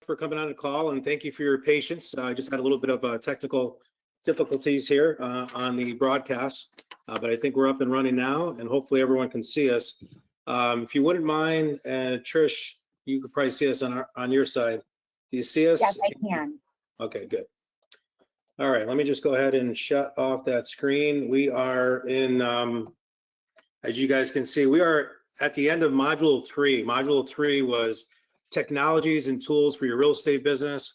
for coming on the call, and thank you for your patience. I just had a little bit of technical difficulties here on the broadcast, but I think we're up and running now, and hopefully everyone can see us. If you wouldn't mind, Trish, you could probably see us on your side. Do you see us? Yes, I can. Okay, good. All right, let me just go ahead and shut off that screen. We are in, as you guys can see, we are at the end of module 3. Module 3 was technologies and tools for your real estate business.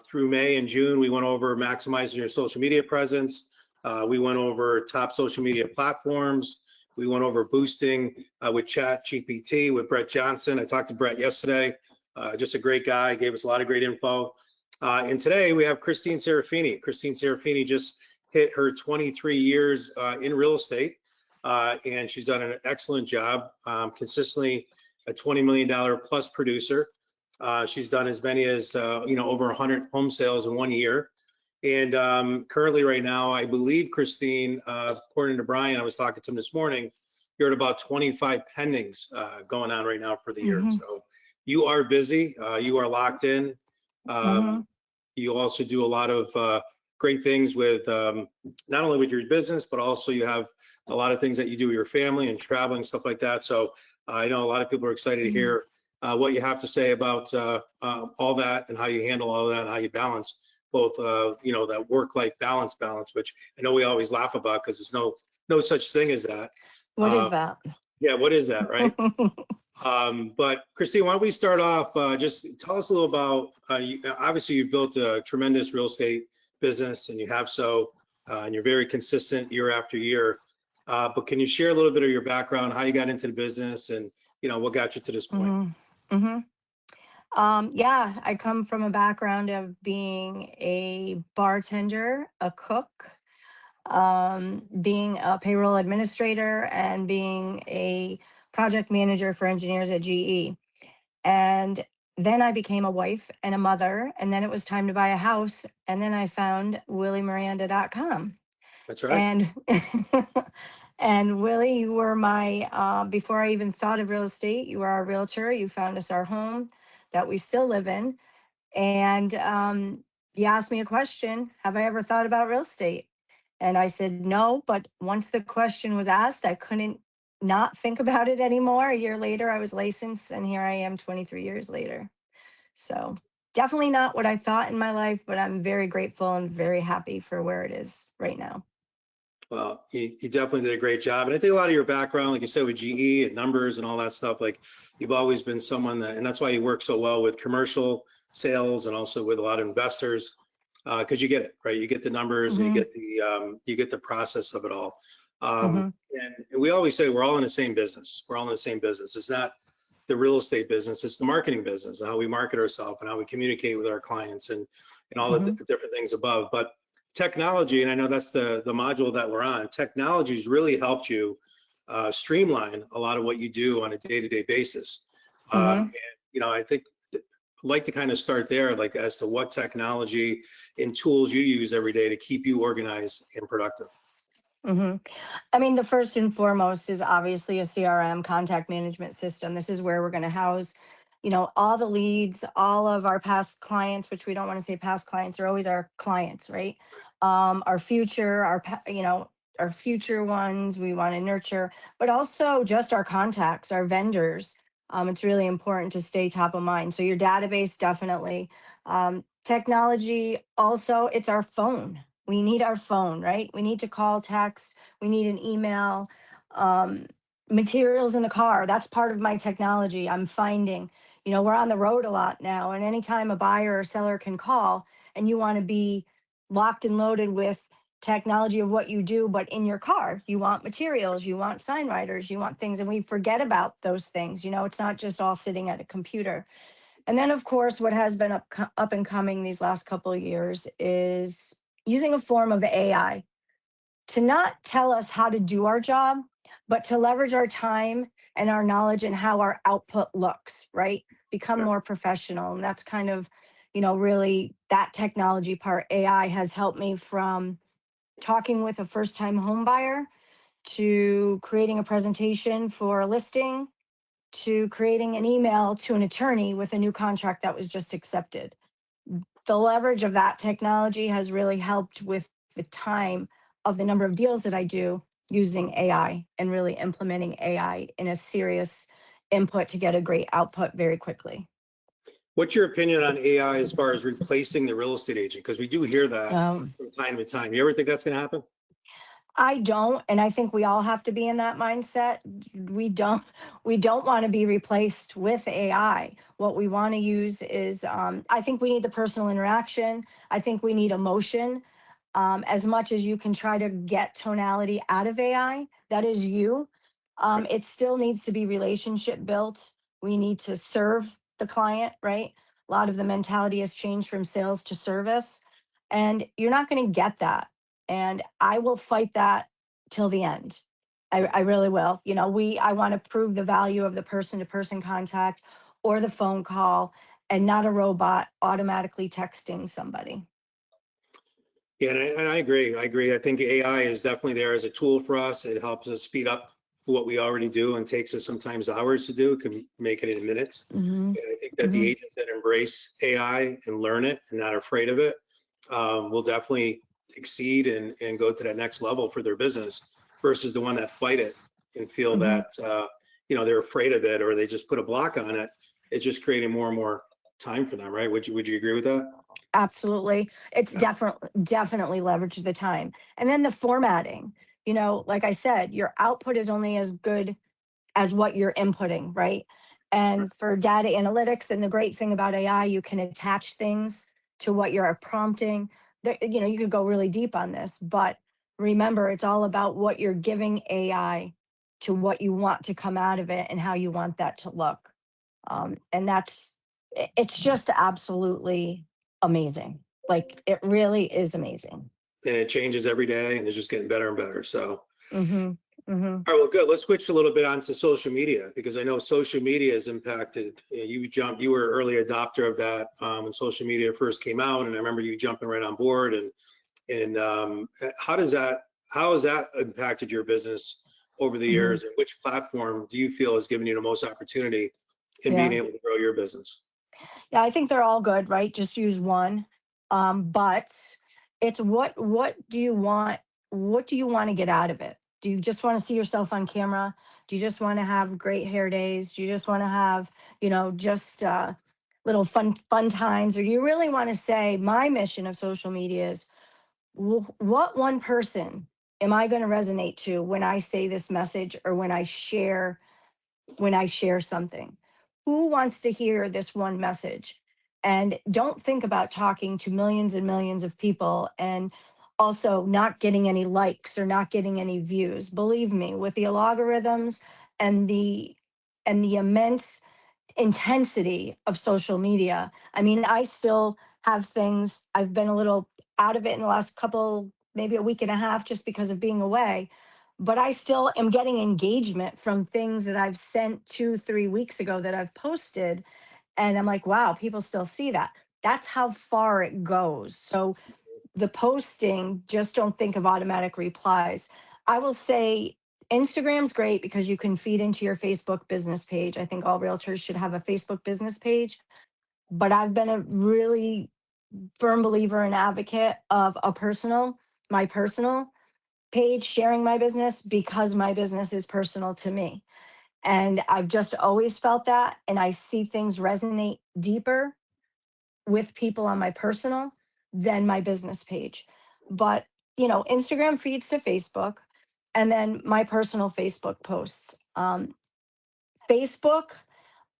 Through May and June, we went over maximizing your social media presence. We went over top social media platforms. We went over boosting with ChatGPT with Brett Johnson. I talked to Brett yesterday. Just a great guy, gave us a lot of great info. And today we have Christine Serafini. Christine Serafini just hit her 23 years in real estate, and she's done an excellent job, consistently a $20 million plus producer. She's done as many as over 100 home sales in 1 year. And currently right now, I believe, Christine, according to Brian, I was talking to him this morning, you're at about 25 pendings going on right now for the year. So you are busy, you are locked in. You also do a lot of great things with not only with your business, but also you have a lot of things that you do with your family and traveling, stuff like that. So I know a lot of people are excited to hear what you have to say about all that and how you handle all of that and how you balance both, that work-life balance, which I know we always laugh about because there's no such thing as that. What is that? Yeah, what is that, right? But Christine, why don't we start off, just tell us a little about, obviously you've built a tremendous real estate business and you have so, and you're very consistent year after year. But can you share a little bit of your background, how you got into the business and, what got you to this point? Yeah, I come from a background of being a bartender, a cook, being a payroll administrator, and being a project manager for engineers at GE. And then I became a wife and a mother, and then it was time to buy a house. And then I found wmiranda.com. That's right. And and Willie, you were my, before I even thought of real estate, you were our realtor. You found us our home that we still live in. And you asked me a question, have I ever thought about real estate? And I said, no, but once the question was asked, I couldn't not think about it anymore. A year later, I was licensed, and here I am 23 years later. So definitely not what I thought in my life, but I'm very grateful and very happy for where it is right now. Well, you definitely did a great job. And I think a lot of your background, like you said, with GE and numbers and all that stuff, like you've always been someone that, and that's why you work so well with commercial sales and also with a lot of investors, because you get it, right? You get the numbers and you get the process of it all. And we always say we're all in the same business. We're all in the same business. It's not the real estate business, it's the marketing business, how we market ourselves and how we communicate with our clients and all the different things above. But technology, and I know that's the module that we're on, technology has really helped you streamline a lot of what you do on a day-to-day basis. And, I think I'd like to kind of start there, like as to what technology and tools you use every day to keep you organized and productive. I mean, the first and foremost is obviously a CRM, contact management system. This is where we're going to house, all the leads, all of our past clients, which we don't want to say past clients, they're always our clients, right? Our future, our future ones we want to nurture, but also just our contacts, our vendors. It's really important to stay top of mind. So your database, definitely. Technology, also, it's our phone. We need our phone, right? We need to call, text, we need an email, materials in the car. That's part of my technology. I'm finding, we're on the road a lot now, and anytime a buyer or seller can call and you want to be locked and loaded with technology of what you do, but in your car, you want materials, you want sign writers, you want things, and we forget about those things. It's not just all sitting at a computer. And then, of course, what has been up and coming these last couple of years is using a form of AI to not tell us how to do our job, but to leverage our time and our knowledge and how our output looks, right? Become more professional. And that's kind of, really that technology part. AI has helped me from talking with a first-time home buyer to creating a presentation for a listing to creating an email to an attorney with a new contract that was just accepted. The leverage of that technology has really helped with the time of the number of deals that I do using AI and really implementing AI in a serious input to get a great output very quickly. What's your opinion on AI as far as replacing the real estate agent? Because we do hear that Um, from time to time. You ever think that's going to happen? I don't, and I think we all have to be in that mindset. We don't, we don't want to be replaced with AI. What we want to use is, I think we need the personal interaction. I think we need emotion. As much as you can try to get tonality out of AI, that is you. It still needs to be relationship built. We need to serve the client, right? A lot of the mentality has changed from sales to service, and you're not going to get that. And I will fight that till the end. I really will. You know, I want to prove the value of the person to person contact or the phone call and not a robot automatically texting somebody. Yeah, and I agree. I agree. I think AI is definitely there as a tool for us. It helps us speed up what we already do and takes us sometimes hours to do. It can make it in minutes. Hmm. And I think that the Hmm. agents that embrace AI and learn it and not afraid of it will definitely exceed and go to that next level for their business versus the one that fight it and feel Hmm. that they're afraid of it or they just put a block on it. It's just creating more and more time for them, right? Would you agree with that? Absolutely. It's Yeah. definitely leverage the time. And then the formatting, like I said, your output is only as good as what you're inputting, right? And for data analytics, and the great thing about AI, you can attach things to what you're prompting. You could go really deep on this, but remember, it's all about what you're giving AI to what you want to come out of it and how you want that to look. And it's just absolutely amazing. Like it really is amazing. And it changes every day and it's just getting better and better. So, Hmm. Hmm. all right, well, good. Let's switch a little bit onto social media because I know social media has impacted. You were an early adopter of that when social media first came out, and I remember you jumping right on board. And how has that impacted your business over the Hmm. years, and which platform do you feel has given you the most opportunity in being Yeah. able to grow your business? Yeah, I think they're all good, right? Just use one. But it's what do you want? What do you want to get out of it? Do you just want to see yourself on camera? Do you just want to have great hair days? Do you just want to have, just little fun times? Or do you really want to say my mission of social media is what one person am I going to resonate to when I say this message or when I share something? Who wants to hear this one message? And don't think about talking to millions and millions of people and also not getting any likes or not getting any views. Believe me, with the algorithms and the immense intensity of social media. I mean, I still have things, I've been a little out of it in the last couple, maybe a week and a half, just because of being away. But I still am getting engagement from things that I've sent 2, 3 weeks ago that I've posted. And I'm like, wow, people still see that. That's how far it goes. So the posting, just don't think of automatic replies. I will say Instagram's great because you can feed into your Facebook business page. I think all realtors should have a Facebook business page, but I've been a really firm believer and advocate of my personal page sharing my business because my business is personal to me. And I've just always felt that. And I see things resonate deeper with people on my personal than my business page. But, Instagram feeds to Facebook and then my personal Facebook posts. Facebook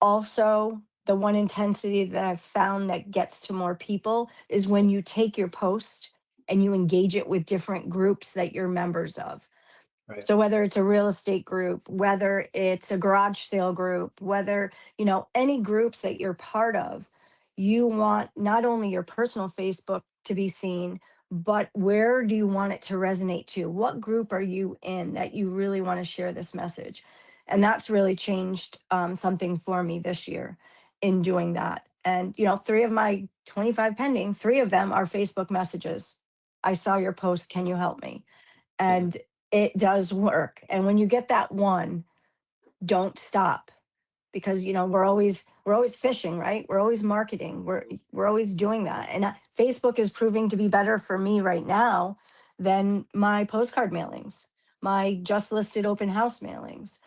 also, the one intensity that I've found that gets to more people is when you take your post and you engage it with different groups that you're members of. Right. So whether it's a real estate group, whether it's a garage sale group, whether, any groups that you're part of, you want not only your personal Facebook to be seen, but where do you want it to resonate to? What group are you in that you really want to share this message? And that's really changed something for me this year in doing that. And, 3 of my 25 pending, 3 of them are Facebook messages. I saw your post. Can you help me? Yeah. And it does work. And when you get that one, don't stop. because we're always fishing, right? We're always marketing. We're always doing that. And Facebook is proving to be better for me right now than my postcard mailings, my just listed open house mailings.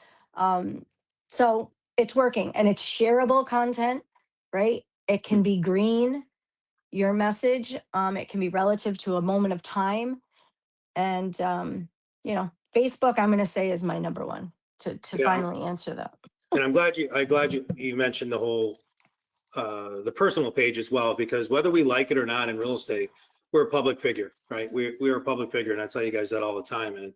So it's working, and it's shareable content, right? It can be green, your message. It can be relative to a moment of time. And Facebook, I'm going to say, is my number one to Yeah. finally answer that. And I'm glad you mentioned the whole the personal page as well, because whether we like it or not in real estate, we're a public figure, right? We're a public figure, and I tell you guys that all the time. And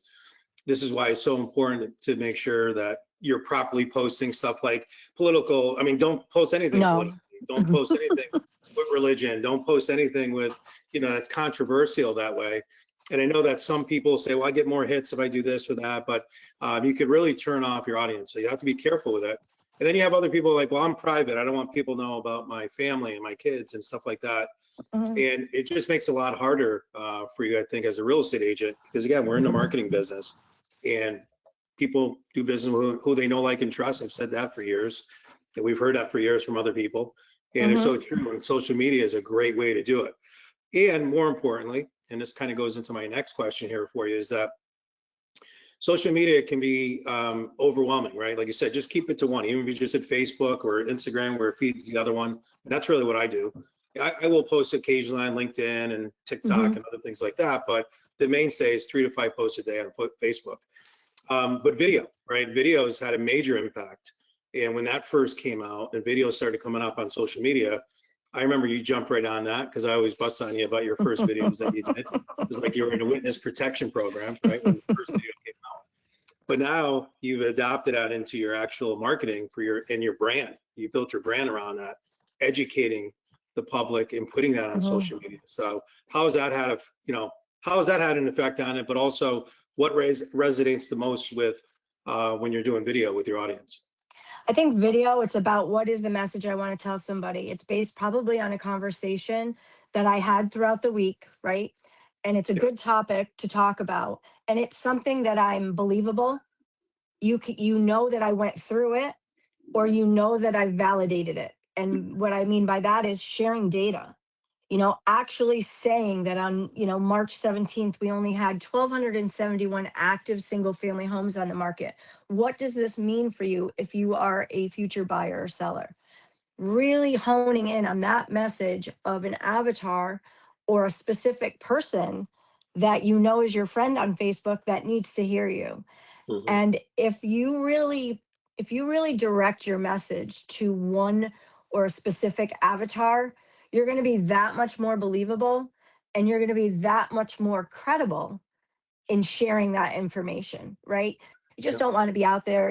this is why it's so important to make sure that you're properly posting stuff like political. I mean, don't post anything No. political. Don't post anything with religion. Don't post anything with, that's controversial that way. And I know that some people say, well, I get more hits if I do this or that, but you could really turn off your audience. So you have to be careful with it. And then you have other people like, well, I'm private. I don't want people to know about my family and my kids and stuff like that. And it just makes it a lot harder for you, I think, as a real estate agent, because again, we're in the marketing business, and people do business with who they know, like, and trust. I've said that for years, and we've heard that for years from other people. And it's so true. And social media is a great way to do it. And more importantly, and this kind of goes into my next question here for you, is that social media can be overwhelming, right? Like you said, just keep it to one. Even if you just hit Facebook or Instagram where it feeds the other one. And that's really what I do. I will post occasionally on LinkedIn and TikTok and other things like that, but the mainstay is 3 to 5 posts a day on Facebook. But video, right? Videos had a major impact. And when that first came out and videos started coming up on social media, I remember you jumped right on that, because I always bust on you about your first videos that you did. It was like you were in a witness protection program, right? When the first video came out. But now you've adopted that into your actual marketing for your brand. You built your brand around that, educating the public and putting that on social media. So how has that had an effect on it? But also, what resonates the most with when you're doing video with your audience? I think video, it's about what is the message I want to tell somebody. It's based probably on a conversation that I had throughout the week, right? And it's a good topic to talk about. And it's something that I'm believable. You know that I went through it, or that I validated it. And what I mean by that is sharing data. Actually saying that on, March 17th, we only had 1,271 active single family homes on the market. What does this mean for you if you are a future buyer or seller? Really honing in on that message of an avatar or a specific person that is your friend on Facebook that needs to hear you. And if you really direct your message to one or a specific avatar, you're going to be that much more believable, and you're going to be that much more credible in sharing that information, right? You just don't want to be out there,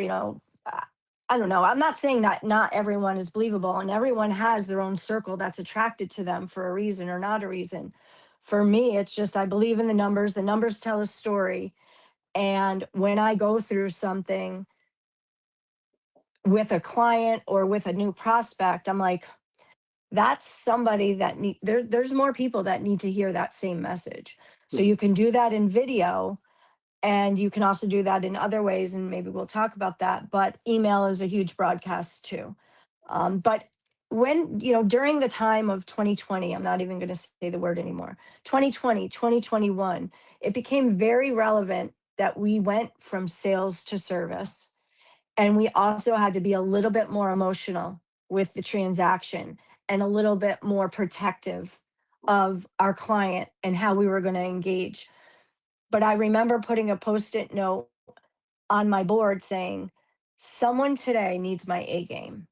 I don't know. I'm not saying that not everyone is believable, and everyone has their own circle that's attracted to them for a reason or not a reason. For me, it's just, I believe in the numbers. The numbers tell a story. And when I go through something with a client or with a new prospect, I'm like, that's somebody that there's more people that need to hear that same message. So you can do that in video, and you can also do that in other ways, and maybe we'll talk about that. But email is a huge broadcast too. But when, during the time of 2020, I'm not even going to say the word anymore, 2020, 2021, it became very relevant that we went from sales to service. And we also had to be a little bit more emotional with the transaction, and a little bit more protective of our client and how we were going to engage. But I remember putting a Post-it note on my board saying, someone today needs my A game.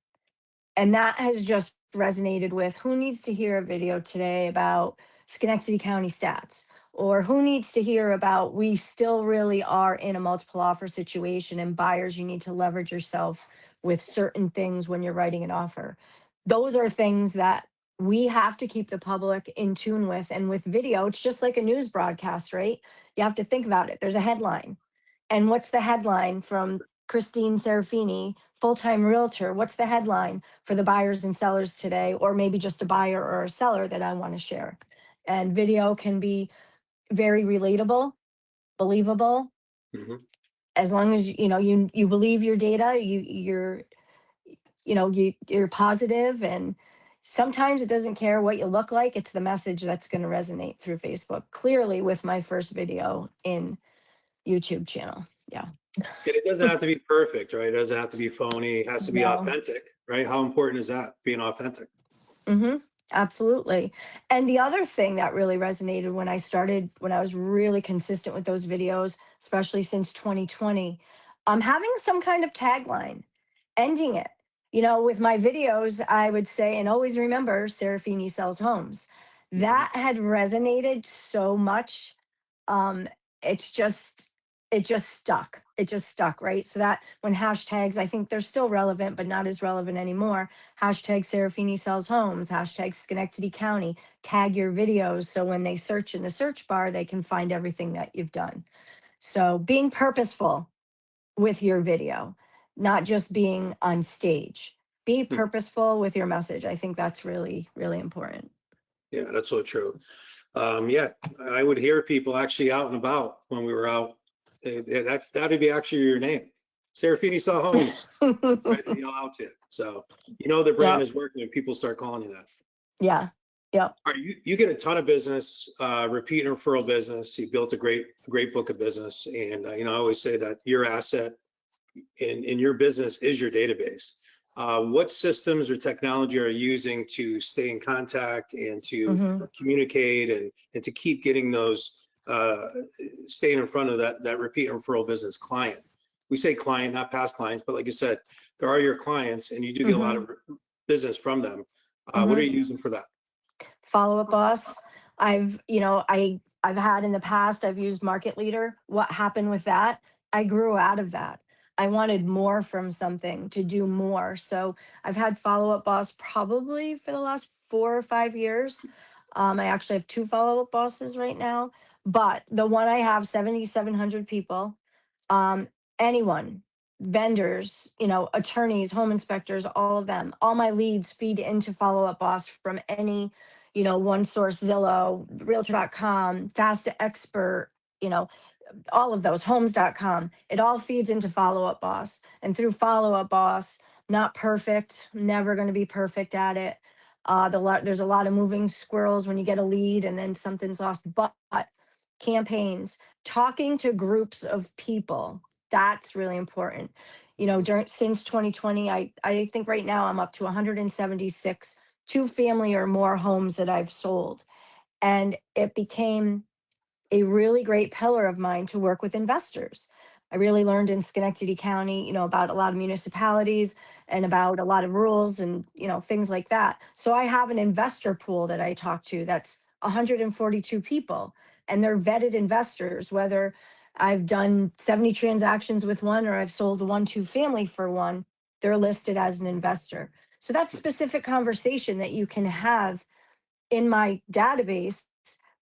And that has just resonated with, who needs to hear a video today about Schenectady County stats? Or who needs to hear about, we still really are in a multiple offer situation, and buyers, you need to leverage yourself with certain things when you're writing an offer. Those are things that we have to keep the public in tune with. And with video, it's just like a news broadcast, right? You have to think about it. There's a headline. And what's the headline from Christine Serafini, full-time realtor? What's the headline for the buyers and sellers today, or maybe just a buyer or a seller that I want to share? And video can be very relatable, believable, as long as you believe your data. you're positive, and sometimes it doesn't care what you look like. It's the message that's going to resonate through Facebook. Clearly with my first video in YouTube channel. Yeah. It doesn't have to be perfect, right? It doesn't have to be phony. It has to be No. authentic, right? How important is that, being authentic? Mm-hmm. Absolutely. And the other thing that really resonated when I was really consistent with those videos, especially since 2020, I'm having some kind of tagline, ending it. With my videos, I would say, and always remember, Serafini sells homes. Mhm. That had resonated so much. Um, it's just, it just stuck. It just stuck, right? So that when hashtags, I think they're still relevant, but not as relevant anymore. Hashtag Serafini sells homes, hashtag Schenectady County, tag your videos. So when they search in the search bar, they can find everything that you've done. So being purposeful with your video, not just being on stage. Be purposeful with your message. I think that's really, really important. Yeah, that's so true. Yeah, I would hear people actually out and about when we were out. That'd be actually your name, Serafini Saw Homes, right? They yell out to you. So the brand Yep. is working when people start calling you that. Yeah. Yep. All right, you get a ton of business, repeat and referral business. You built a great book of business, and I always say that your asset in your business is your database. What systems or technology are you using to stay in contact and to Mm-hmm. communicate and to keep getting those, staying in front of that repeat and referral business client? We say client, not past clients, but like you said, there are your clients and you do get a lot Mm-hmm. of business from them. What are Mm-hmm. you using for that? Follow Up Boss. I've had in the past, I've used Market Leader. What happened with that? I grew out of that. I wanted more from something to do more. So I've had Follow Up Boss probably for the last 4 or 5 years. I actually have two Follow Up Bosses right now, but the one I have, 7,700 people. um, Anyone, vendors, attorneys, home inspectors, all of them, all my leads feed into Follow Up Boss from any, one source, Zillow, realtor.com, fast expert, you know, all of those, homes.com. It all feeds into Follow Up Boss. And through Follow Up Boss, not perfect, never going to be perfect at it. There's a lot of moving squirrels when you get a lead and then something's lost. But campaigns, talking to groups of people, that's really important. Since 2020, I think right now I'm up to 176 two-family or more homes that I've sold. And it became a really great pillar of mine to work with investors. I really learned in Schenectady County, about a lot of municipalities and about a lot of rules and, things like that. So I have an investor pool that I talk to that's 142 people, and they're vetted investors, whether I've done 70 transactions with one or I've sold one two-family for one, they're listed as an investor. So that's specific conversation that you can have in my database,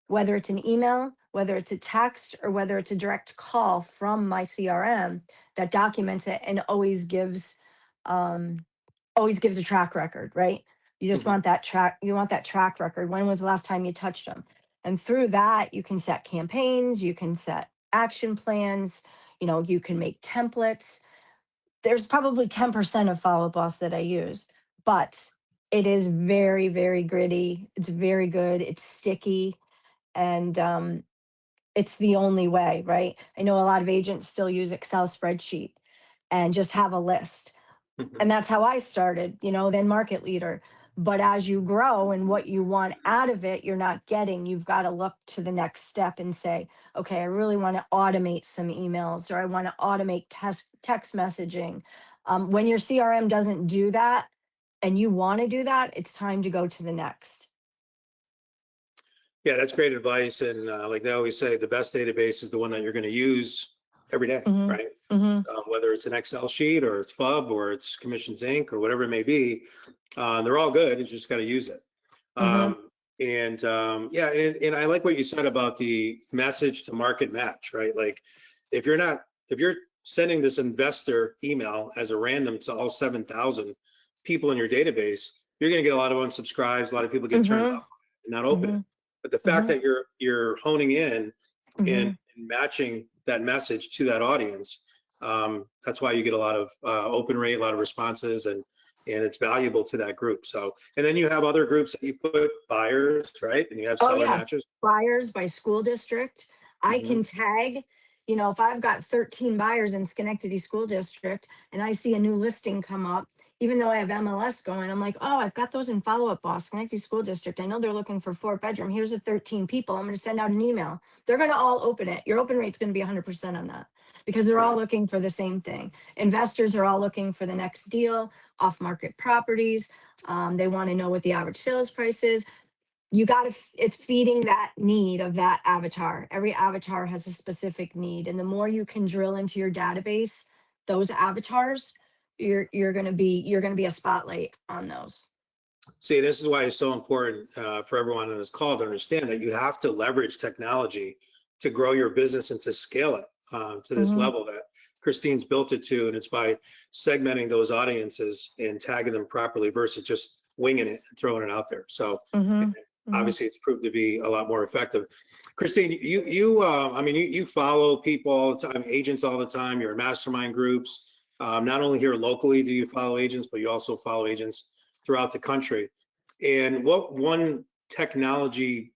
whether it's an email, whether it's a text, or whether it's a direct call from my CRM that documents it and um, always gives a track record, right? You just Mhm. want that track. You want that track record. When was the last time you touched them? And through that, you can set campaigns, you can set action plans, you can make templates. There's probably 10% of Follow Up Boss that I use, but it is very, very gritty. It's very good. It's sticky, and it's the only way, right? I know a lot of agents still use Excel spreadsheet and just have a list. Mhm. And that's how I started, then Market Leader. But as you grow and what you want out of it, you're not getting, you've got to look to the next step and say, okay, I really want to automate some emails, or I want to automate text messaging. When your CRM doesn't do that and you want to do that, it's time to go to the next. Yeah, that's great advice. And like they always say, the best database is the one that you're going to use every day, Hmm. right? Hmm. Whether it's an Excel sheet or it's FUB or it's Commissions Inc. or whatever it may be, they're all good. You just got to use it. Hmm. Yeah, and I like what you said about the message to market match, right? Like if you're sending this investor email as a random to all 7,000 people in your database, you're going to get a lot of unsubscribes. A lot of people get turned Hmm. off and not open it. Hmm. But the fact Hmm. that you're honing in Hmm. and matching that message to that audience, that's why you get a lot of open rate, a lot of responses, and and it's valuable to that group. So, and then you have other groups that you put buyers, right? And you have Oh seller yeah, matches. buyers by school district. I Mhm. can tag, if I've got 13 buyers in Schenectady School District and I see a new listing come up, even though I have MLS going, I'm like, oh, I've got those in follow-up, boss, Schenectady School District. I know they're looking for 4-bedroom. Here's the 13 people. I'm going to send out an email. They're going to all open it. Your open rate's going to be 100% on that because they're all looking for the same thing. Investors are all looking for the next deal, off-market properties. They want to know what the average sales price is. You got to, it's feeding that need of that avatar. Every avatar has a specific need. And the more you can drill into your database, those avatars, you're going to be a spotlight on those. See, this is why it's so important for everyone on this call to understand that you have to leverage technology to grow your business and to scale it to this level that Christine's built it to. And it's by segmenting those audiences and tagging them properly versus just winging it and throwing it out there. So obviously it's proved to be a lot more effective. Christine, you follow people all the time, agents all the time. You're in mastermind groups. Not only here locally do you follow agents, but you also follow agents throughout the country. And what one technology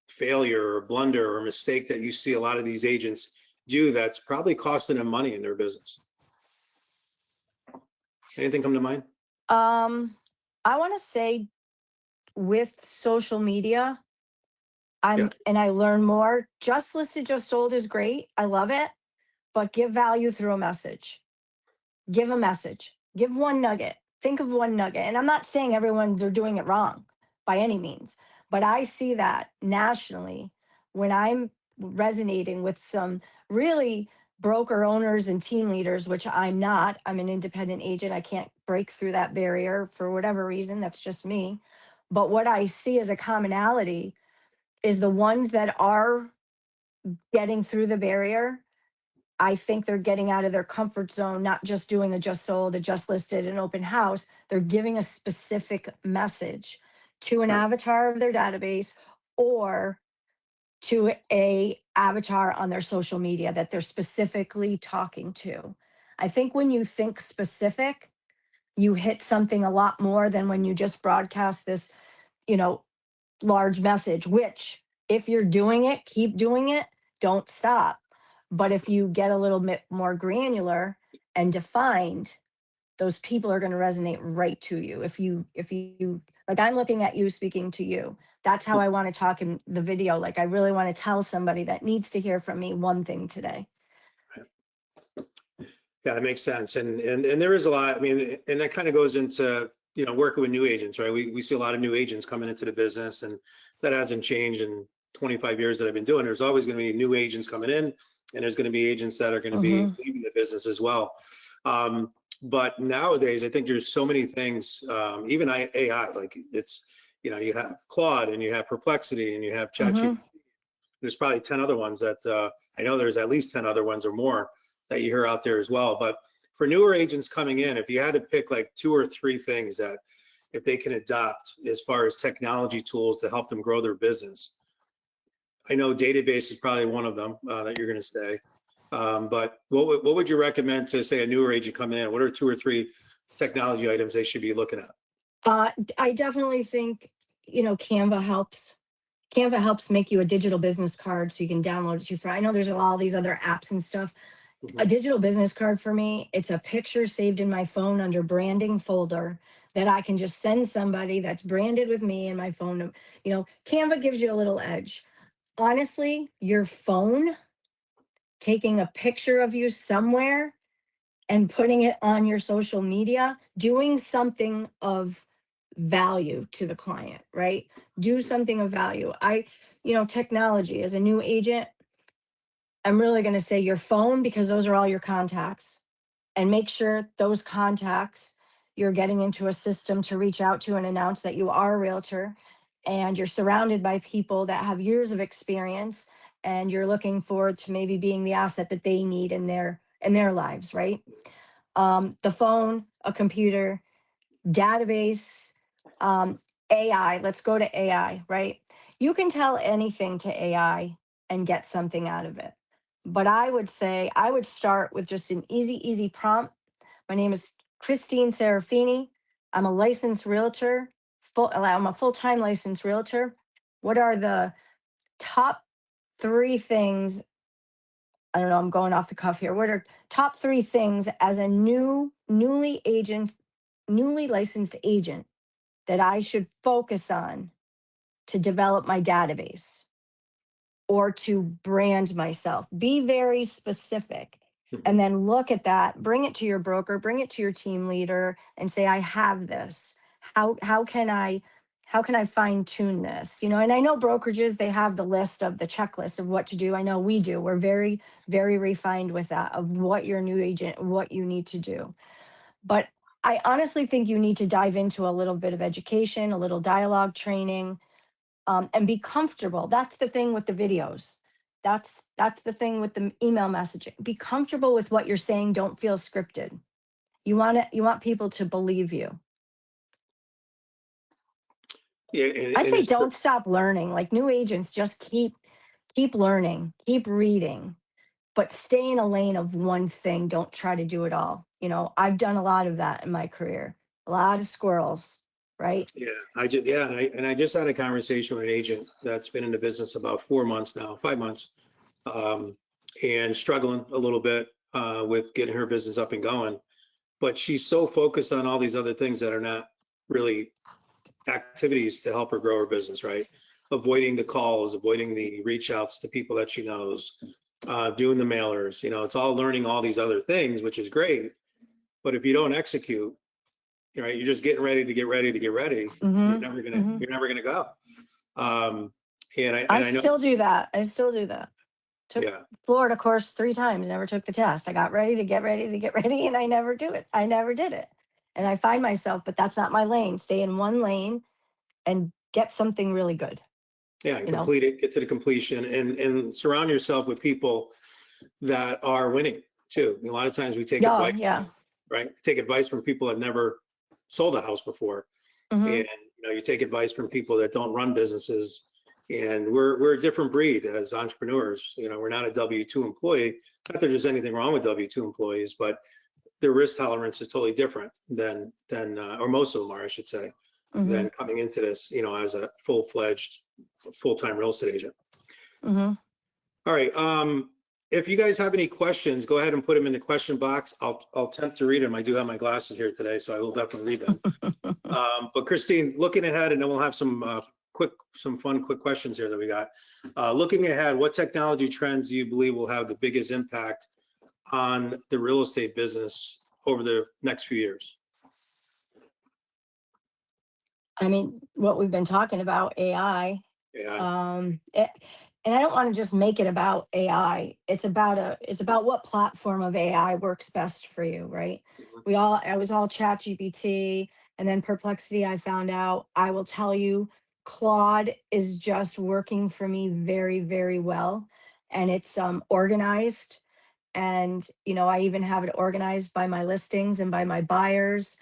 failure or blunder or mistake that you see a lot of these agents do that's probably costing them money in their business? Anything come to mind? I want to say with social media, Yeah. and I learn more. Just listed, just sold is great. I love it, but give value through a message. Give a message. Give one nugget. Think of one nugget. And I'm not saying everyone's are doing it wrong by any means, but I see that nationally when I'm resonating with some really broker owners and team leaders, which I'm not. I'm an independent agent. I can't break through that barrier for whatever reason. That's just me. But what I see as a commonality is the ones that are getting through the barrier. I think they're getting out of their comfort zone, not just doing a just sold, a just listed, an open house. They're giving a specific message to an Right. avatar of their database or to a avatar on their social media that they're specifically talking to. I think when you think specific, you hit something a lot more than when you just broadcast this, you know, large message, which if you're doing it, keep doing it, don't stop. But if you get a little bit more granular and defined, those people are going to resonate right to you. If you like, I'm looking at you speaking to you. That's how I want to talk in the video. Like I really want to tell somebody that needs to hear from me one thing today. Yeah, that makes sense. And there is a lot, I mean, and that kind of goes into, working with new agents, right? We see a lot of new agents coming into the business, and that hasn't changed in 25 years that I've been doing. There's always going to be new agents coming in, and there's going to be agents that are going to be leaving the business as well. But nowadays, I think there's so many things, even AI, like it's, you have Claude and you have Perplexity and you have ChatGPT. There's probably 10 other ones that I know there's at least 10 other ones or more that you hear out there as well. But for newer agents coming in, if you had to pick like 2 or 3 things that if they can adopt as far as technology tools to help them grow their business, I know database is probably one of them that you're going to say. But what would you recommend to say a newer agent coming in? What are 2 or 3 technology items they should be looking at? I definitely think, Canva helps. Canva helps make you a digital business card so you can download it to your phone. I know there's all these other apps and stuff. A digital business card for me, it's a picture saved in my phone under branding folder that I can just send somebody that's branded with me and my phone. Canva gives you a little edge. Honestly, your phone taking a picture of you somewhere and putting it on your social media, doing something of value to the client, right? Do something of value. Technology as a new agent, I'm really going to say your phone because those are all your contacts, and make sure those contacts you're getting into a system to reach out to and announce that you are a realtor and you're surrounded by people that have years of experience and you're looking forward to maybe being the asset that they need in their lives, right? The phone, a computer, database, AI. Let's go to AI, right? You can tell anything to AI and get something out of it. But I would say I would start with just an easy prompt. My name is Christine Serafini. I'm a licensed realtor, I'm a full-time licensed realtor. What are the top 3 things? I don't know, I'm going off the cuff here. What are top 3 things as a newly licensed agent that I should focus on to develop my database or to brand myself? Be very specific. And then look at that, bring it to your broker, bring it to your team leader and say, I have this. How can I fine tune this? And I know brokerages, they have the list of the checklist of what to do. I know we do. We're very, very refined with that, of what your new agent, what you need to do. But I honestly think you need to dive into a little bit of education, a little dialogue training, and be comfortable. That's the thing with the videos. That's the thing with the email messaging. Be comfortable with what you're saying. Don't feel scripted. You want people to believe you. Yeah, I'd say don't stop learning. Like new agents, just keep learning, keep reading, but stay in a lane of one thing. Don't try to do it all. I've done a lot of that in my career. A lot of squirrels, right? Yeah, I just had a conversation with an agent that's been in the business about 4 months now, 5 months, and struggling a little bit with getting her business up and going. But she's so focused on all these other things that are not really activities to help her grow her business, right? Avoiding the calls, avoiding the reach outs to people that she knows, doing the mailers. It's all learning all these other things, which is great. But if you don't execute, right, you're just getting ready to get ready to get ready. You're never gonna go. And I know. Still do that. I still do that. Took Florida course 3 times, never took the test. I got ready to get ready to get ready, and I never do it. I never did it. And I find myself, but that's not my lane. Stay in one lane and get something really good. Yeah, and complete it, get to the completion, and surround yourself with people that are winning too. A lot of times we take advice, right? Take advice from people that never sold a house before, and you take advice from people that don't run businesses. And we're a different breed as entrepreneurs. We're not a W-2 employee. Not that there's anything wrong with W-2 employees, but their risk tolerance is totally different than or most of them are, I should say, than coming into this, as a full-fledged, full-time real estate agent. All right. If you guys have any questions, go ahead and put them in the question box. I'll attempt to read them. I do have my glasses here today, so I will definitely read them. But Christine, looking ahead, and then we'll have some fun quick questions here that we got. Looking ahead, what technology trends do you believe will have the biggest impact on the real estate business over the next few years? I mean, what we've been talking about, AI. And I don't want to just make it about AI. It's about what platform of AI works best for you, right? I was all chat GPT, and then Perplexity, I found out. I will tell you, Claude is just working for me very, very well. And it's organized. And, I even have it organized by my listings and by my buyers.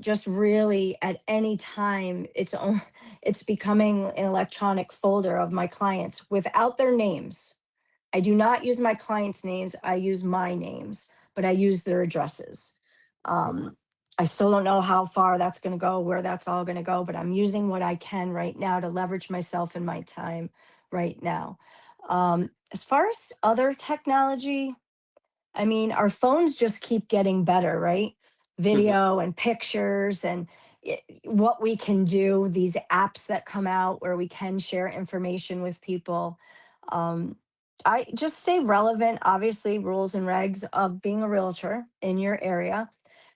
Just really at any time, it's becoming an electronic folder of my clients without their names. I do not use my clients' names. I use my names, but I use their addresses. I still don't know how far that's going to go, where that's all going to go, but I'm using what I can right now to leverage myself and my time right now. As far as other technology, I mean, our phones just keep getting better, right? Video and pictures and what we can do, these apps that come out where we can share information with people. I just stay relevant, obviously, rules and regs of being a realtor in your area.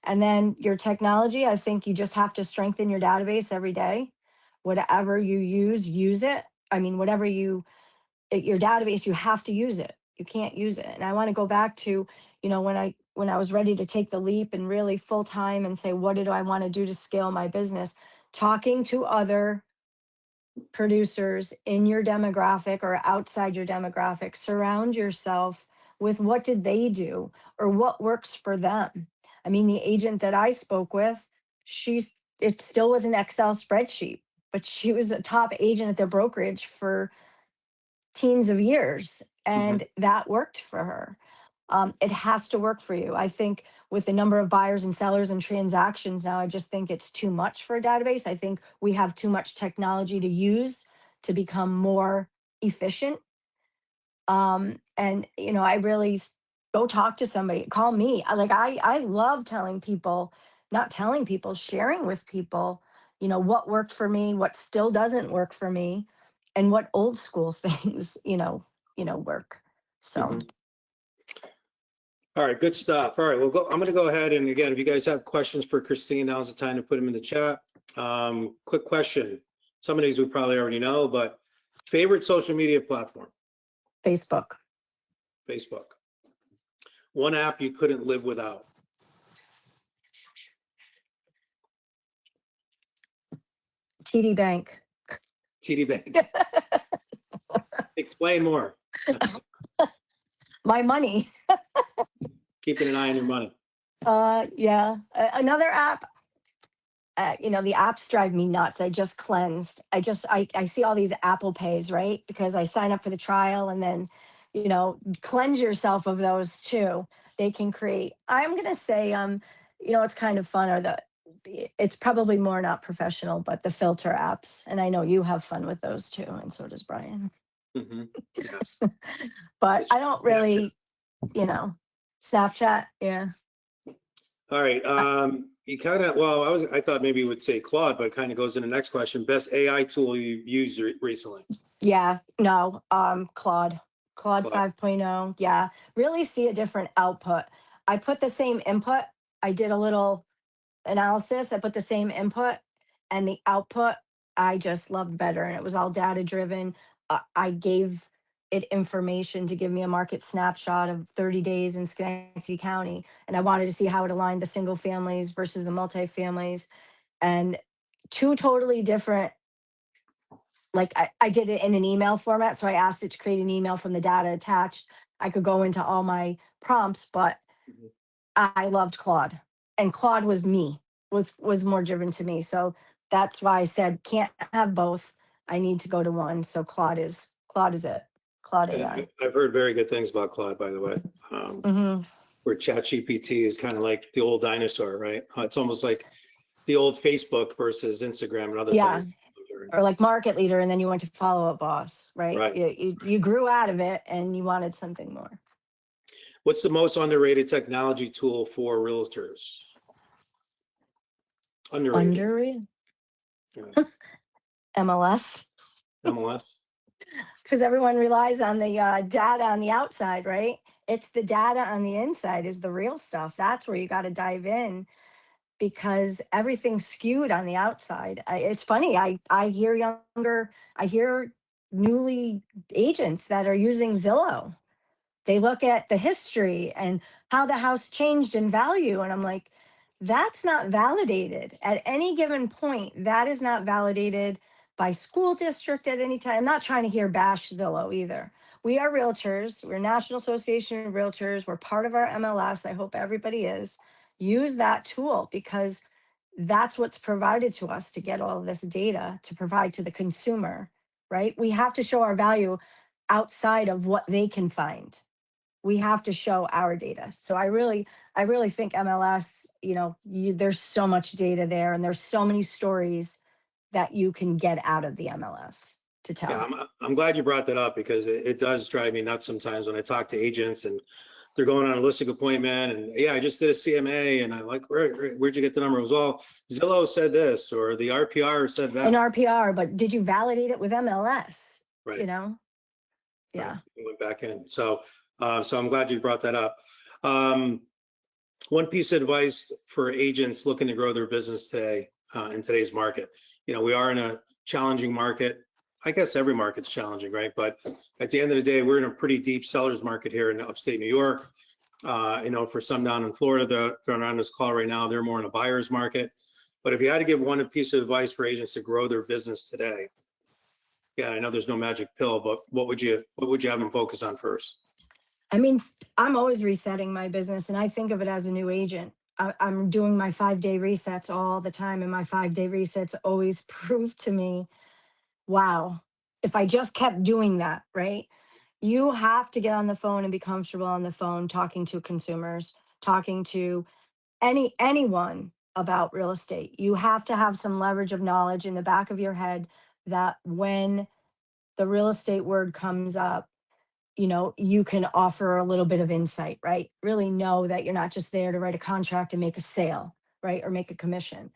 And then your technology, I think you just have to strengthen your database every day. Whatever you use it. I mean, your database, you have to use it. You can't use it. And I want to go back to, when I was ready to take the leap and really full time and say, what do I want to do to scale my business? Talking to other producers in your demographic or outside your demographic, surround yourself with what did they do or what works for them. I mean, the agent that I spoke with, it still was an Excel spreadsheet, but she was a top agent at their brokerage for teens of years, and that worked for her. It has to work for you. I think with the number of buyers and sellers and transactions now, I just think it's too much for a database. I think we have too much technology to use to become more efficient. And I really go talk to somebody, call me. I love telling people, not telling people, sharing with people, what worked for me, what still doesn't work for me, and what old school things, work. So. Mhm. All right, good stuff. All right, I'm going to go ahead and again, if you guys have questions for Christine, now's the time to put them in the chat. Quick question. Some of these we probably already know, but favorite social media platform? Facebook. Facebook. One app you couldn't live without? TD Bank. TD Bank. Explain more. My money. Keeping an eye on your money. Yeah. Another app, the apps drive me nuts. I just cleansed. I see all these Apple Pays, right? Because I sign up for the trial and then, cleanse yourself of those too. They can create, I'm going to say, it's kind of fun, or it's probably more not professional, but the filter apps. And I know you have fun with those too. And so does Brian. Mm-hmm. Yes. But I don't really, Snapchat. Yeah. All right. You kind of, I thought maybe you would say Claude, but it kind of goes in the next question. Best AI tool you used recently? Yeah, no, Claude 5.0. Yeah, really see a different output. I put the same input. I did a little analysis. I put the same input, and the output I just loved better. And it was all data driven. I gave it information to give me a market snapshot of 30 days in Schenectady County. And I wanted to see how it aligned the single families versus the multifamilies. And two totally different, like I did it in an email format. So I asked it to create an email from the data attached. I could go into all my prompts, but Mhm. I loved Claude, and Claude was more driven to me. So that's why I said can't have both. I need to go to one. So Claude is it. Claude AI. I've heard very good things about Claude, by the way. Hmm. Where ChatGPT is kind of like the old dinosaur, right? It's almost like the old Facebook versus Instagram and other Yeah. things. Or like market leader, and then you went to Follow Up Boss, right? Right. You grew out of it and you wanted something more. What's the most underrated technology tool for realtors? Underrated. Underrated. Yeah. MLS. MLS. Because everyone relies on the data on the outside, right? It's the data on the inside is the real stuff. That's where you got to dive in, because everything's skewed on the outside. It's funny. I hear newly agents that are using Zillow. They look at the history and how the house changed in value. And I'm like, that's not validated at any given point. That is not validated by school district at any time. I'm not trying to hear bash Zillow either. We are realtors. We're National Association of Realtors. We're part of our MLS. I hope everybody is. Use that tool, because that's what's provided to us to get all of this data to provide to the consumer, right? We have to show our value outside of what they can find. We have to show our data. So I really think MLS, there's so much data there, and there's so many stories that you can get out of the MLS to tell. Yeah, I'm glad you brought that up, because it does drive me nuts sometimes when I talk to agents and they're going on a listing appointment and I just did a CMA and I'm like, where'd you get the number? It was all Zillow said this or the RPR said that. An RPR, but did you validate it with MLS? Right. Yeah. Right. We went back in. So I'm glad you brought that up. One piece of advice for agents looking to grow their business today in today's market. We are in a challenging market. I guess every market's challenging, right? But at the end of the day, we're in a pretty deep seller's market here in upstate New York. For some down in Florida, they're on this call right now, they're more in a buyer's market. But if you had to give one piece of advice for agents to grow their business today, I know there's no magic pill, but what would you have them focus on first? I mean, I'm always resetting my business, and I think of it as a new agent. I'm doing my 5-day resets all the time, and my 5-day resets always prove to me, wow, if I just kept doing that, right? You have to get on the phone and be comfortable on the phone talking to consumers, talking to anyone about real estate. You have to have some leverage of knowledge in the back of your head that when the real estate word comes up, you can offer a little bit of insight, right? Really know that you're not just there to write a contract and make a sale, right? Or make a commission.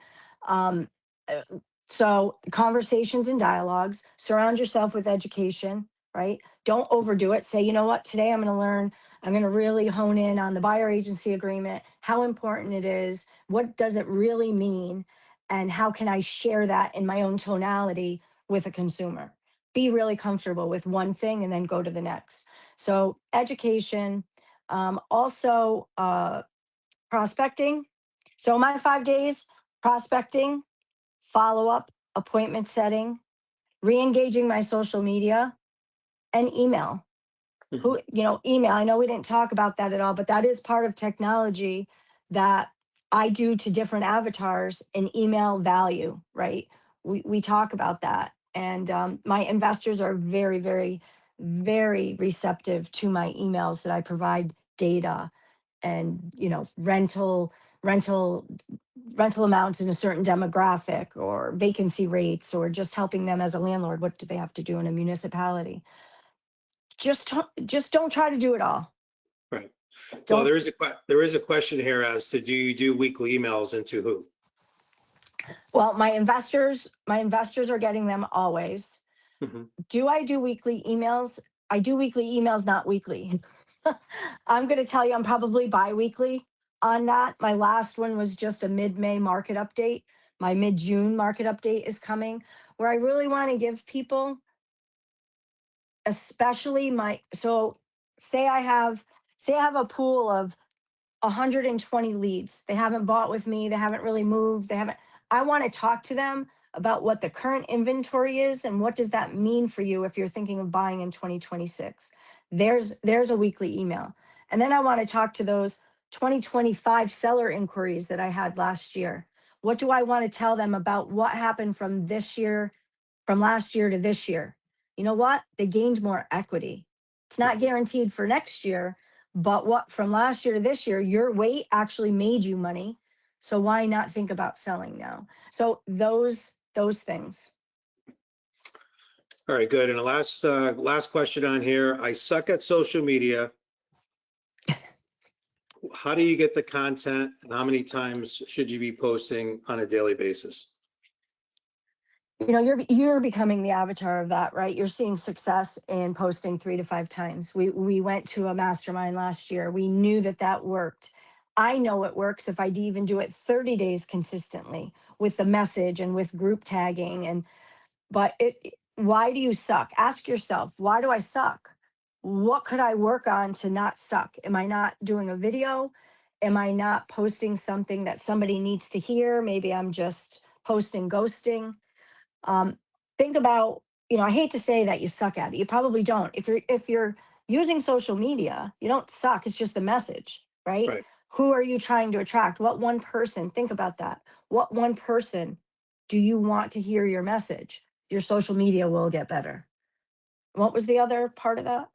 Um, uh, so conversations and dialogues, surround yourself with education, right? Don't overdo it. Say, you know what, today I'm going to really hone in on the buyer agency agreement, how important it is, what does it really mean, and how can I share that in my own tonality with a consumer. Be really comfortable with one thing and then go to the next. So education, also prospecting. So my 5 days: prospecting, follow up, appointment setting, re-engaging my social media, and email. Mhm. Email. I know we didn't talk about that at all, but that is part of technology that I do to different avatars in email value, right? We talk about that. And my investors are very, very, very receptive to my emails that I provide data and, rental rental amounts in a certain demographic, or vacancy rates, or just helping them as a landlord. What do they have to do in a municipality? Just don't try to do it all. Right. Well, Don't. there is a question here as to, do you do weekly emails, and to who? Well, my investors are getting them always. Mhm. Do I do weekly emails? I do weekly emails, not weekly. I'm going to tell you, I'm probably bi-weekly on that. My last one was just a mid-May market update. My mid-June market update is coming, where I really want to give people, especially so say I have a pool of 120 leads. They haven't bought with me. They haven't really moved. I want to talk to them about what the current inventory is and what does that mean for you if you're thinking of buying in 2026. There's a weekly email. And then I want to talk to those 2025 seller inquiries that I had last year. What do I want to tell them about what happened from last year to this year? You know what? They gained more equity. It's not guaranteed for next year, but what from last year to this year, your wait actually made you money. So why not think about selling now? So those things. All right, good. And the last question on here. I suck at social media. How do you get the content, and how many times should you be posting on a daily basis? You're becoming the avatar of that, right? You're seeing success in posting 3 to 5 times. We went to a mastermind last year. We knew that worked. I know it works if I even do it 30 days consistently with the message and with group tagging. But why do you suck? Ask yourself, why do I suck? What could I work on to not suck? Am I not doing a video? Am I not posting something that somebody needs to hear? Maybe I'm just posting ghosting. um, think about, I hate to say that you suck at it. You probably don't. If you're using social media, you don't suck. It's just the message, right? Right. Who are you trying to attract? What one person? Think about that. What one person do you want to hear your message? Your social media will get better. What was the other part of that?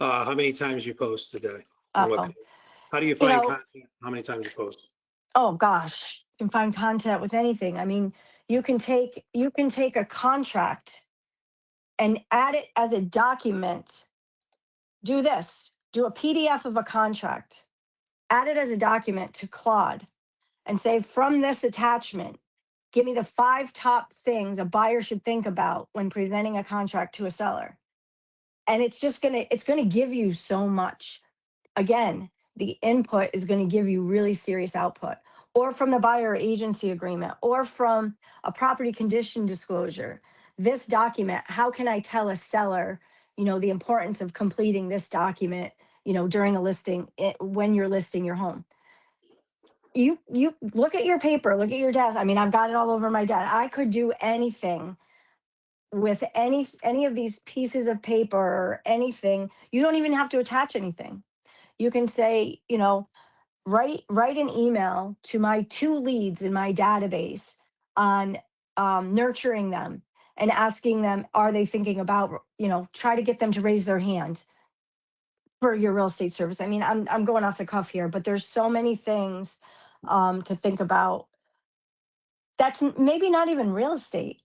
How many times you post a day? And Oh, how do you you find know, content? How many times you post? oh gosh, you can find content with anything. I mean, you can take a contract and add it as a document. Do this, do a PDF of a contract, add it as a document to Claude, and say, from this attachment, give me the 5 top things a buyer should think about when presenting a contract to a seller. And it's going to give you so much. Again, the input is going to give you really serious output, or from the buyer agency agreement, or from a property condition disclosure. This document, how can I tell a seller, the importance of completing this document, during a listing, when you're listing your home? You look at your paper, look at your desk. I mean, I've got it all over my desk. I could do anything with any of these pieces of paper or anything. You don't even have to attach anything. You can say, write an email to my 2 leads in my database on nurturing them and asking them, are they thinking about, try to get them to raise their hand for your real estate service. I mean, I'm going off the cuff here, but there's so many things to think about. That's maybe not even real estate.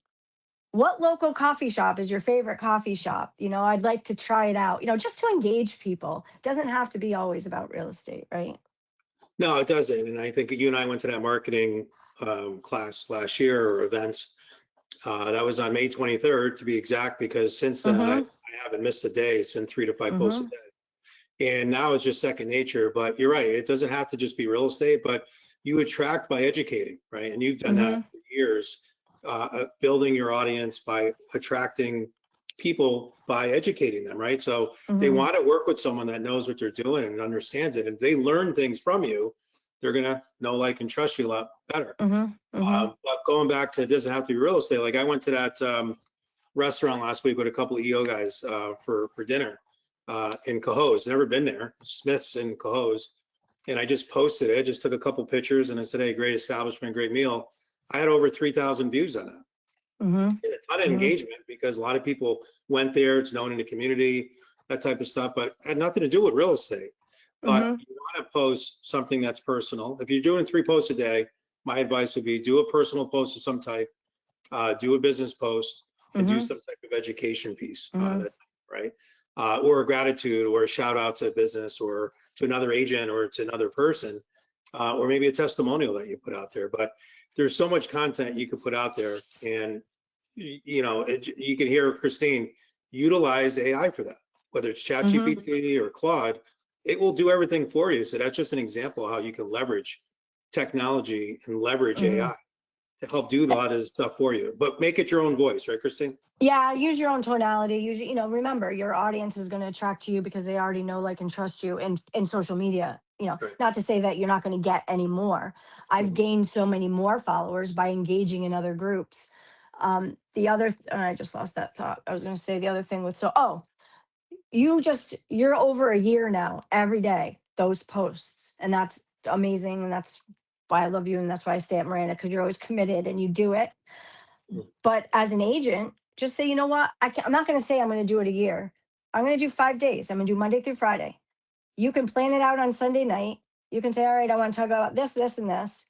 What local coffee shop is your favorite coffee shop? I'd like to try it out, just to engage people. It doesn't have to be always about real estate, right? No, it doesn't. And I think you and I went to that marketing class last year, or events. That was on May 23rd, to be exact, because since then I haven't missed a day. It's been 3 to 5 posts a day. And now it's just second nature. But you're right. It doesn't have to just be real estate, but you attract by educating, right? And you've done that for years, building your audience by attracting people by educating them, right? So they want to work with someone that knows what they're doing and understands it. And if they learn things from you, they're going to know, like, and trust you a lot better. But going back to, it doesn't have to be real estate. Like, I went to that restaurant last week with a couple of EO guys for dinner in Cohoes. Never been there, Smith's in Cohoes. And I just posted it. I just took a couple pictures and I said, hey, great establishment, great meal. I had over 3,000 views on that. And a ton of engagement, because a lot of people went there. It's known in the community, that type of stuff, but it had nothing to do with real estate. But you want to post something that's personal. If you're doing 3 posts a day, my advice would be do a personal post of some type, do a business post, and do some type of education piece, right? Or a gratitude, or a shout out to a business, or to another agent, or to another person, or maybe a testimonial that you put out there. But there's so much content you could put out there, and you can hear Christine utilize AI for that, whether it's ChatGPT or Claude. It will do everything for you. So that's just an example of how you can leverage technology and leverage AI to help do a lot of this stuff for you, but make it your own voice, right, Christine? Yeah, use your own tonality. Remember, your audience is going to attract to you because they already know, like, and trust you in social media. Not to say that you're not going to get any more. I've gained so many more followers by engaging in other groups. I just lost that thought. I was going to say the other thing with, you're over a year now, every day, those posts. And that's amazing. And that's why I love you. And that's why I stay at Miranda, because you're always committed and you do it. But as an agent, just say, you know what? I'm not going to say I'm going to do it a year. I'm going to do 5 days. I'm going to do Monday through Friday. You can plan it out on Sunday night. You can say, all right, I want to talk about this, this, and this.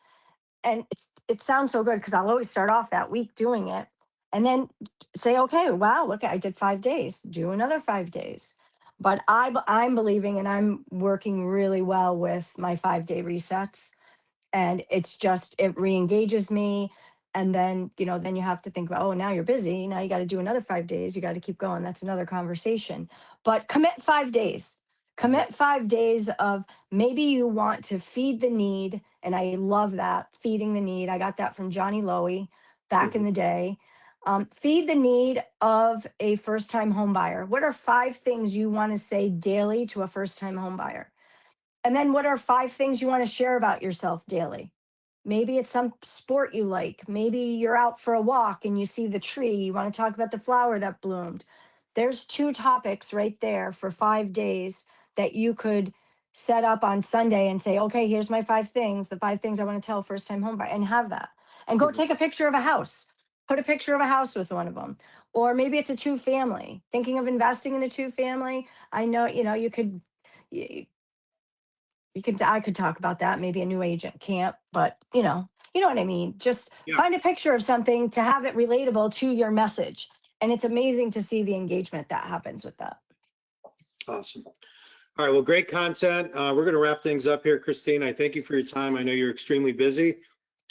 And it sounds so good, because I'll always start off that week doing it. And then say, okay, wow, look, I did 5 days. Do another 5 days. But I'm believing, and I'm working really well with my 5-day resets. And it re-engages me. And then, then you have to think about, oh, now you're busy. Now you got to do another 5 days. You got to keep going. That's another conversation. But commit 5 days. Commit 5 days of, maybe you want to feed the need. And I love that, feeding the need. I got that from Johnny Lowy back in the day. Feed the need of a first-time home buyer. What are 5 things you want to say daily to a first-time home buyer? And then what are 5 things you want to share about yourself daily? Maybe it's some sport you like. Maybe you're out for a walk and you see the tree. You want to talk about the flower that bloomed. There's 2 topics right there for 5 days that you could set up on Sunday and say, okay, here's my 5 things, the 5 things I want to tell first-time home buyer, and have that. And go take a picture of a house. Put a picture of a house with one of them. Or maybe it's a 2-family. Thinking of investing in a 2-family. I know, I could talk about that. Maybe a new agent can't, but you know what I mean? Just find a picture of something to have it relatable to your message. And it's amazing to see the engagement that happens with that. Awesome. All right, well, great content. We're going to wrap things up here, Christine. I thank you for your time. I know you're extremely busy,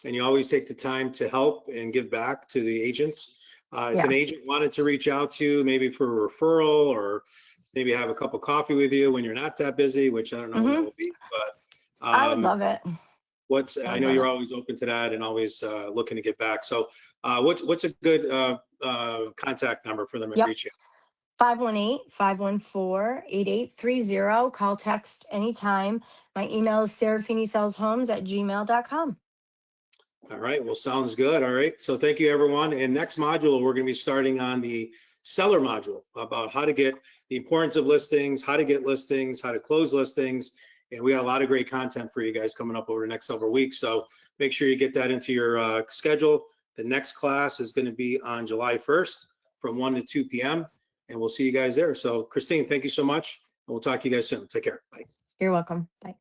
and you always take the time to help and give back to the agents. If an agent wanted to reach out to you, maybe for a referral, or maybe have a cup of coffee with you when you're not that busy, which I don't know when that will be, but I would love it. I know you're always open to that and always looking to get back. So what's a good contact number for them to reach you? 518-514-8830. Call, text anytime. My email is serafinisaleshomes@gmail.com. All right, well, sounds good. All right, so thank you, everyone. And next module, we're going to be starting on the seller module, about how to get the importance of listings, how to get listings, how to close listings. And we got a lot of great content for you guys coming up over the next several weeks. So make sure you get that into your schedule. The next class is going to be on July 1st from 1 to 2 p.m. And we'll see you guys there. So Christine, thank you so much. And we'll talk to you guys soon. Take care. Bye. You're welcome. Bye.